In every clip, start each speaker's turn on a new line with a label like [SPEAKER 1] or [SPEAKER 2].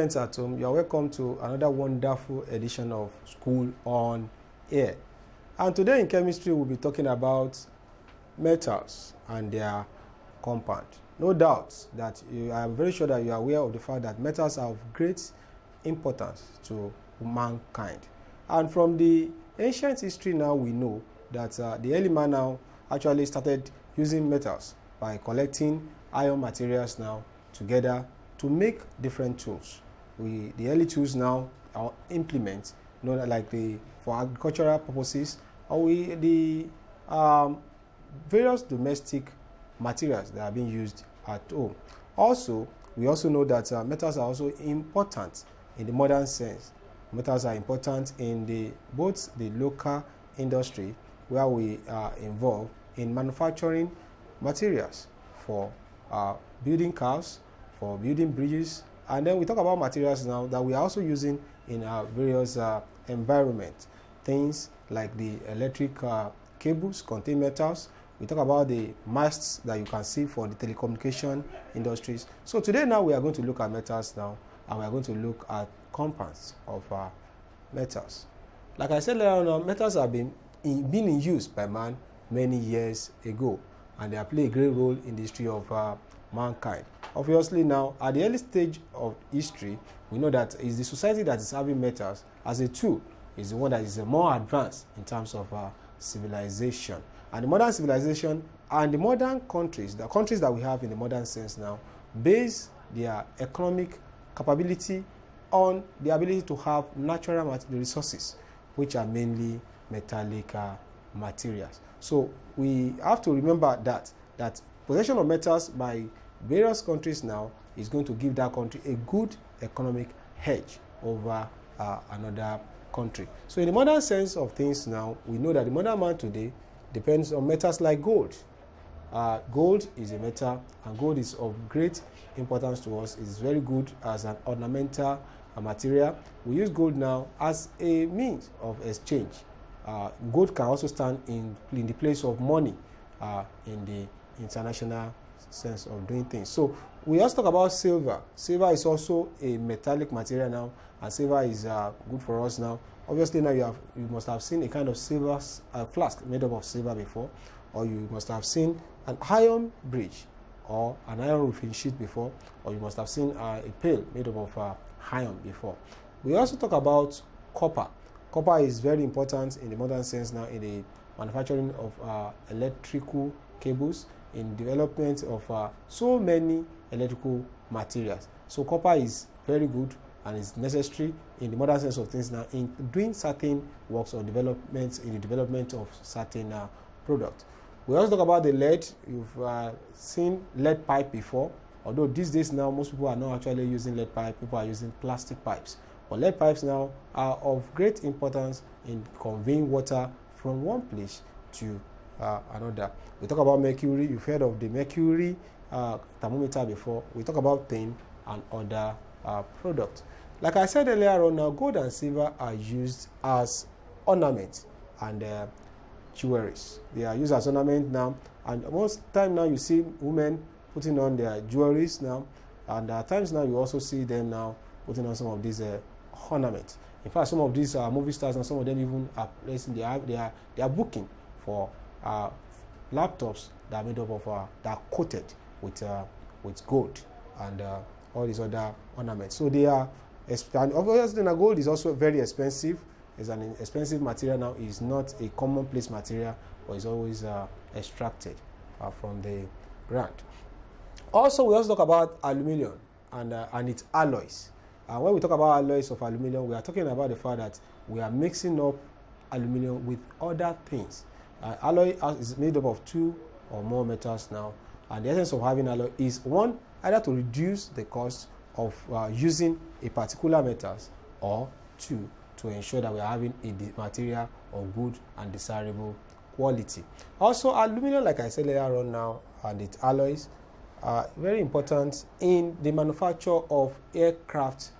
[SPEAKER 1] Friends at home, you are welcome to another wonderful edition of School on Air. And today in chemistry, we'll be talking about metals and their compound. No doubt that I am very sure that you are aware of the fact that metals are of great importance to mankind. And from the ancient history now, we know that the early man now actually started using metals by collecting iron materials now together to make different tools. The early tools now are implements, like for agricultural purposes, or the various domestic materials that are being used at home. Also, we also know that metals are also important in the modern sense. Metals are important in both the local industry, where we are involved in manufacturing materials for building cars, for building bridges, and then we talk about materials now that we are also using in our various environments. Things like the electric cables contain metals. We talk about the masts that you can see for the telecommunication industries. So today now we are going to look at metals now, and we are going to look at compounds of metals. Like I said earlier on, metals have been in use by man many years ago, and they have played a great role in the history of mankind. Obviously now, at the early stage of history, we know that it's the society that is having metals as a tool is the one that is more advanced in terms of civilization. And the modern civilization and the modern countries, the countries that we have in the modern sense now, base their economic capability on the ability to have natural resources, which are mainly metallic materials. So we have to remember that possession of metals by various countries now is going to give that country a good economic edge over another country. So in the modern sense of things now, we know that the modern man today depends on metals like gold. Gold is a metal, and gold is of great importance to us. It is very good as an ornamental material. We use gold now as a means of exchange. Gold can also stand in the place of money in the international sense of doing things. So we also talk about silver. Silver is also a metallic material now, and silver is good for us now. Obviously now you must have seen a kind of silver flask made up of silver before, or you must have seen an iron bridge or an iron roofing sheet before, or you must have seen a pail made up of iron before. We also talk about copper. Copper is very important in the modern sense now in the manufacturing of electrical cables, in development of so many electrical materials. So copper is very good and is necessary in the modern sense of things now in doing certain works or developments in the development of certain products. We also talk about the lead. You've seen lead pipe before, although these days now most people are not actually using lead pipe. People are using plastic pipes. But lead pipes now are of great importance in conveying water from one place to another. We talk about mercury. You've heard of the mercury thermometer before. We talk about tin and other products. Like I said earlier on, now gold and silver are used as ornaments and jewelries. They are used as ornament now, and most time now you see women putting on their jewelries now, and at times now you also see them now putting on some of these ornaments. In fact, some of these movie stars and some of them even are placing they are booking for laptops that are made up of that are coated with gold and all these other ornaments. So they are, and obviously gold is also very expensive. It's an expensive material now. It's not a commonplace material, but it's always extracted from the ground. Also, we also talk about aluminium and its alloys. When we talk about alloys of aluminium, we are talking about the fact that we are mixing up aluminium with other things. Alloy is made up of two or more metals now, and the essence of having alloy is one, either to reduce the cost of using a particular metals, or two, to ensure that we are having a material of good and desirable quality. Also, aluminium, like I said earlier on now, and its alloys are very important in the manufacture of aircraft.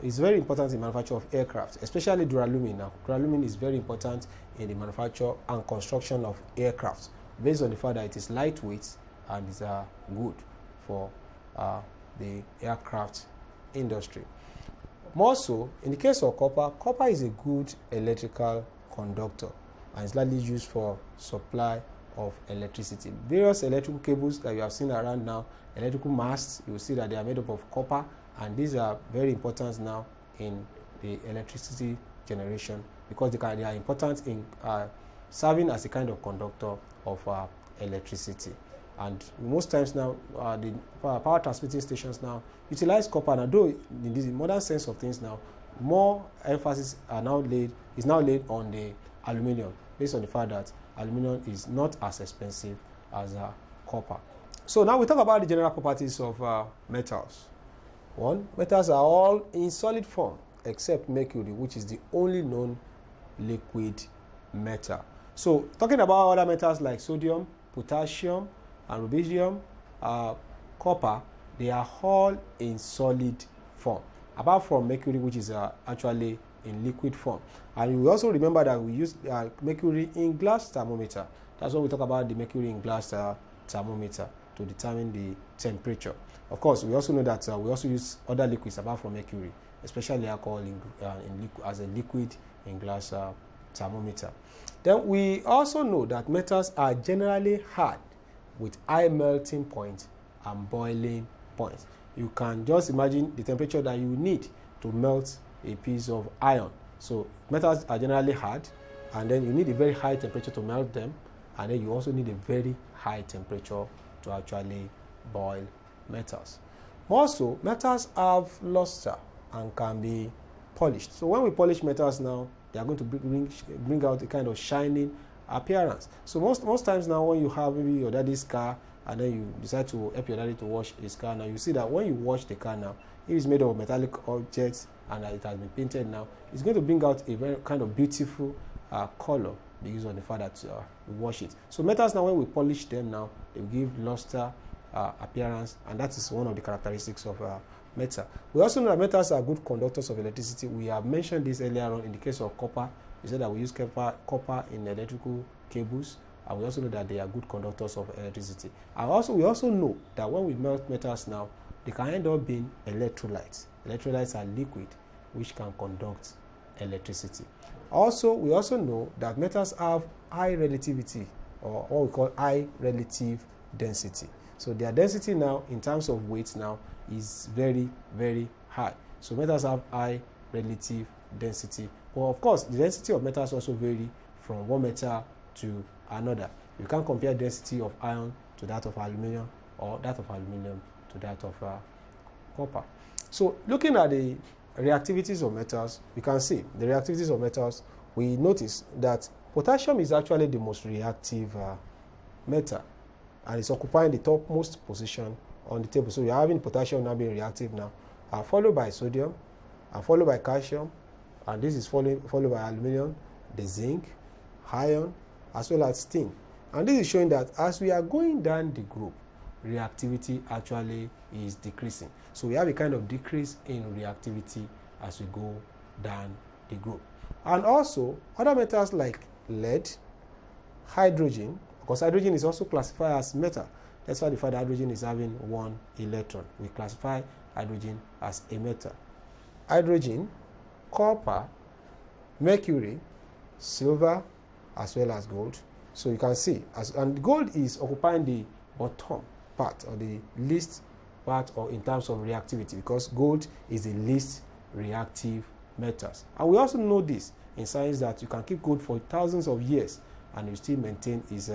[SPEAKER 1] It's very important in manufacture of aircraft, especially duralumin. Now, duralumin is very important in the manufacture and construction of aircraft, based on the fact that it is lightweight and is good for the aircraft industry. More so, in the case of copper, copper is a good electrical conductor and is largely used for supply of electricity. Various electrical cables that you have seen around now, electrical masts, you will see that they are made up of copper, and these are very important now in the electricity generation because they are important in serving as a kind of conductor of electricity. And most times now, the power transmitting stations now utilize copper. And although in this modern sense of things now, more emphasis is now laid on the aluminum, based on the fact that aluminum is not as expensive as copper. So now we talk about the general properties of metals. One, metals are all in solid form except mercury, which is the only known liquid metal. So talking about other metals like sodium, potassium, and rubidium, copper, they are all in solid form, apart from mercury, which is actually in liquid form. And we also remember that we use mercury in glass thermometer. That's when we talk about the mercury in glass thermometer to determine the temperature. Of course, we also know that we also use other liquids apart from mercury, especially alcohol as a liquid in glass thermometer. Then we also know that metals are generally hard with high melting point and boiling point. You can just imagine the temperature that you need to melt a piece of iron. So metals are generally hard, and then you need a very high temperature to melt them, and then you also need a very high temperature to actually boil metals. Also, metals have luster and can be polished. So when we polish metals now, they are going to bring out a kind of shining appearance. So most times now, when you have maybe your daddy's car and then you decide to help your daddy to wash his car, now you see that when you wash the car now, if it's made of metallic objects and it has been painted now, it's going to bring out a very kind of beautiful color because of the fact that we wash it. So metals now, when we polish them now, they give luster appearance, and that is one of the characteristics of metal. We also know that metals are good conductors of electricity. We have mentioned this earlier on in the case of copper. We said that we use copper in electrical cables, and we also know that they are good conductors of electricity. And we also know that when we melt metals now, they can end up being electrolytes. Electrolytes are liquid which can conduct electricity. Also, we also know that metals have high relativity, or what we call high relative density. So their density now, in terms of weight now, is very, very high. So metals have high relative density. Well, of course, the density of metals also vary from one metal to another. You can't compare density of iron to that of aluminum, or that of aluminum to that of copper. So looking at the reactivities of metals, you can see the reactivities of metals. We notice that potassium is actually the most reactive metal, and it's occupying the topmost position on the table. So you're having potassium now being reactive now, followed by sodium, and followed by calcium, and this is followed by aluminum, the zinc, iron, as well as tin. And this is showing that as we are going down the group, reactivity actually is decreasing. So we have a kind of decrease in reactivity as we go down the group. And also other metals like lead, hydrogen, because hydrogen is also classified as metal. That's why the fact that hydrogen is having one electron. We classify hydrogen as a metal. Hydrogen, copper, mercury, silver, as well as gold. So you can see, and gold is occupying the bottom part, or the least part, or in terms of reactivity, because gold is the least reactive metals. And we also know this in science, that you can keep gold for thousands of years and you still maintain its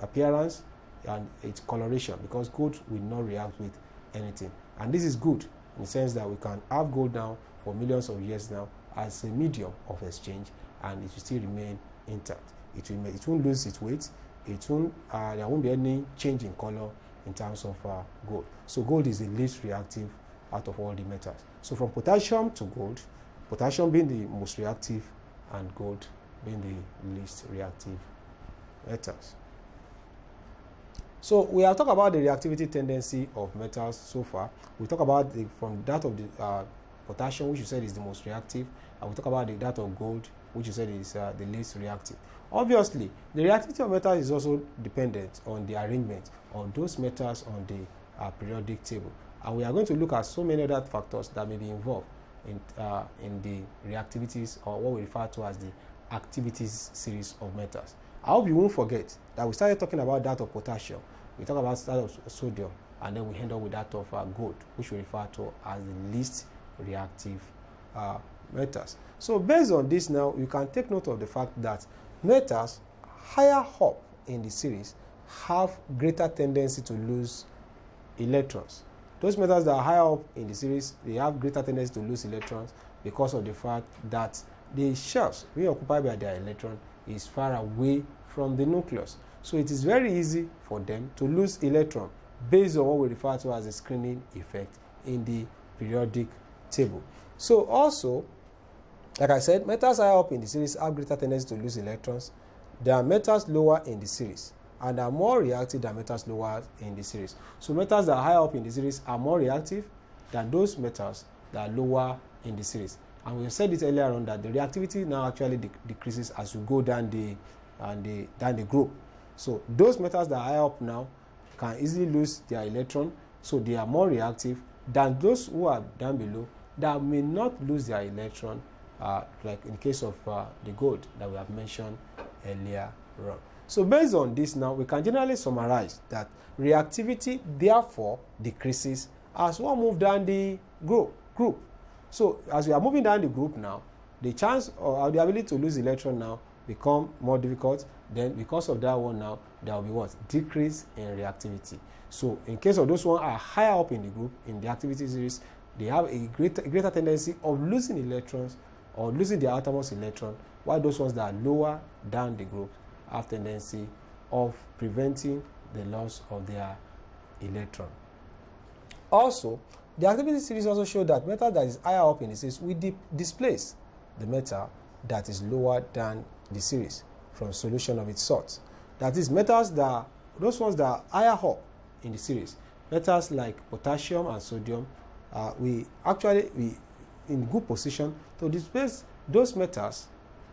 [SPEAKER 1] appearance and its coloration, because gold will not react with anything. And this is good in the sense that we can have gold now for millions of years now as a medium of exchange, and it will still remain intact. It won't lose its weight. There won't be any change in color in terms of gold. So gold is the least reactive out of all the metals. So from potassium to gold, potassium being the most reactive and gold being the least reactive metals. So we have talked about the reactivity tendency of metals so far. We talk about from that of the potassium, which you said is the most reactive, and we talk about that of gold, which you said is the least reactive. Obviously, the reactivity of metals is also dependent on the arrangement of those metals on the periodic table. And we are going to look at so many other factors that may be involved in the reactivities, or what we refer to as the activities series of metals. I hope you won't forget that we started talking about that of potassium, we talk about that of sodium, and then we end up with that of gold, which we refer to as the least reactive metals. So based on this now, you can take note of the fact that metals higher up in the series have greater tendency to lose electrons. Those metals that are higher up in the series, they have greater tendency to lose electrons because of the fact that the shells being occupied by their electron is far away from the nucleus. So it is very easy for them to lose electron based on what we refer to as the screening effect in the periodic table. So also, like I said, metals higher up in the series have greater tendency to lose electrons. There are metals lower in the series and are more reactive than metals lower in the series. So metals that are higher up in the series are more reactive than those metals that are lower in the series. And we said it earlier on that the reactivity now actually decreases as you go down the group. So those metals that are higher up now can easily lose their electron, so they are more reactive than those who are down below that may not lose their electron, like in case of the gold that we have mentioned earlier on. So based on this now, we can generally summarize that reactivity therefore decreases as one moves down the group. So as we are moving down the group now, the chance or the ability to lose electron now become more difficult. Then because of that one now, there will be what? Decrease in reactivity. So in case of those who are higher up in the group, in the activity series, they have a greater tendency of losing electrons or losing their outermost electron, while those ones that are lower down the group have tendency of preventing the loss of their electron. Also, the activity series also show that metal that is higher up in the series will displace the metal that is lower than the series from solution of its salt. That is, metals that those ones that are higher up in the series, metals like potassium and sodium, we in good position to displace those metals,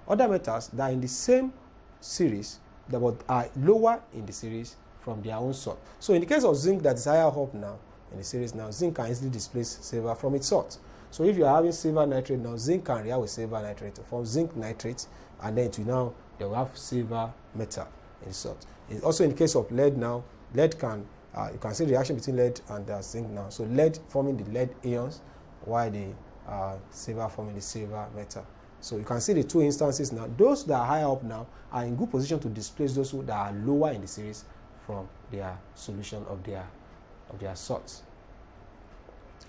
[SPEAKER 1] other metals that are in the same series that are lower in the series from their own salt. So in the case of zinc that is higher up now in the series now, zinc can easily displace silver from its salt. So if you are having silver nitrate now, zinc can react with silver nitrate to form zinc nitrate, and then it will now they will have silver metal in the salt. It's also in the case of lead now, lead can you can see the reaction between lead and zinc now. So lead forming the lead ions, while the silver forming the silver metal. So you can see the two instances now. Those that are higher up now are in good position to displace those that are lower in the series from their solution of their salts.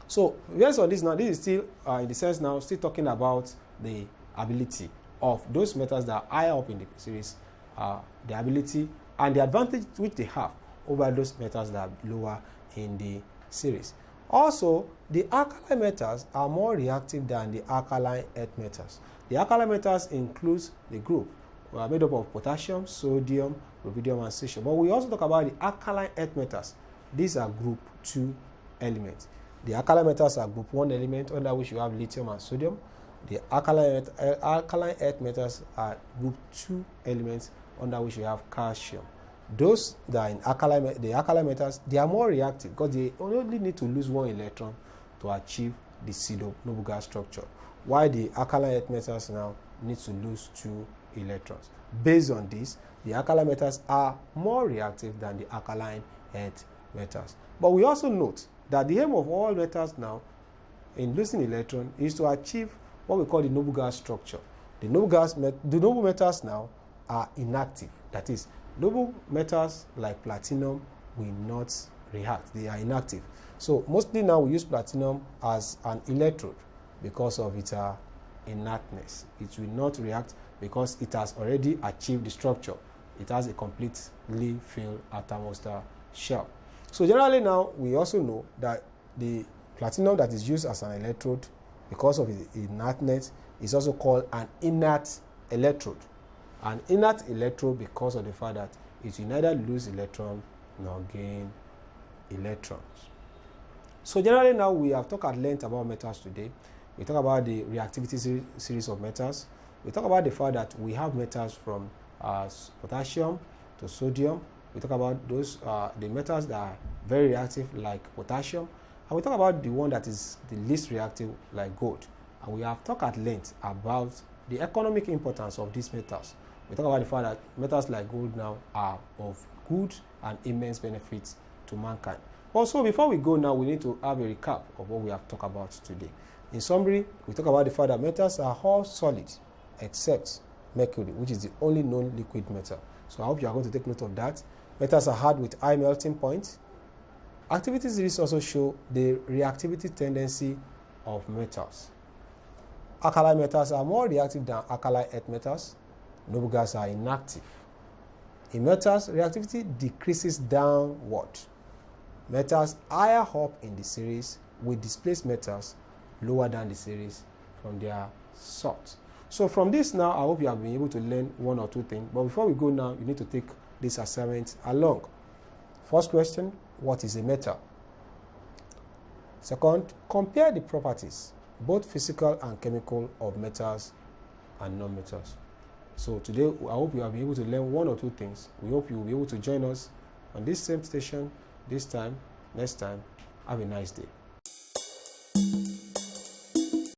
[SPEAKER 1] So based on this now, this is still in the sense now still talking about the ability of those metals that are higher up in the series, the ability and the advantage which they have over those metals that are lower in the series. Also, the alkali metals are more reactive than the alkaline earth metals. The alkali metals includes the group made up of potassium, sodium, rubidium, and cesium. But we also talk about the alkaline earth metals. These are group 2 elements. The alkali metals are group 1 element, under which you have lithium and sodium. The alkaline earth metals are group 2 elements, under which you have calcium. Those that are in the alkali metals, they are more reactive because they only need to lose 1 electron to achieve the pseudo-noble gas structure, while the alkali earth metals now need to lose 2 electrons. Based on this, the alkali metals are more reactive than the alkaline earth metals. But we also note that the aim of all metals now in losing electron is to achieve what we call the noble gas structure. The noble metals now are inactive. That is, noble metals like platinum will not react. They are inactive. So mostly now we use platinum as an electrode because of its inertness. It will not react because it has already achieved the structure. It has a completely filled outermost shell. So generally now we also know that the platinum that is used as an electrode because of its inertness is also called an inert electrode. An inert electrode because of the fact that it will neither lose electron nor gain electrons. So generally now we have talked at length about metals today. We talk about the reactivity series of metals. We talk about the fact that we have metals from potassium to sodium. We talk about those the metals that are very reactive like potassium, And we talk about the one that is the least reactive, like gold. And we have talked at length about the economic importance of these metals. We talk about the fact that metals like gold now are of good and immense benefits to mankind. Also, before we go now, we need to have a recap of what we have talked about today. In summary, we talk about the fact that metals are all solid except mercury, which is the only known liquid metal. So I hope you are going to take note of that. Metals are hard with high melting point. Activity series also show the reactivity tendency of metals. Alkali metals are more reactive than alkali earth metals. Noble gases are inactive. In metals, reactivity decreases downward. Metals higher up in the series will displace metals lower than the series from their sort. So from this now, I hope you have been able to learn one or two things. But before we go now, you need to take this assignment along. First question, what is a metal? Second, compare the properties, both physical and chemical, of metals and non-metals. So today, I hope you have been able to learn one or two things. We hope you will be able to join us on this same station this time, next time. Have a nice day.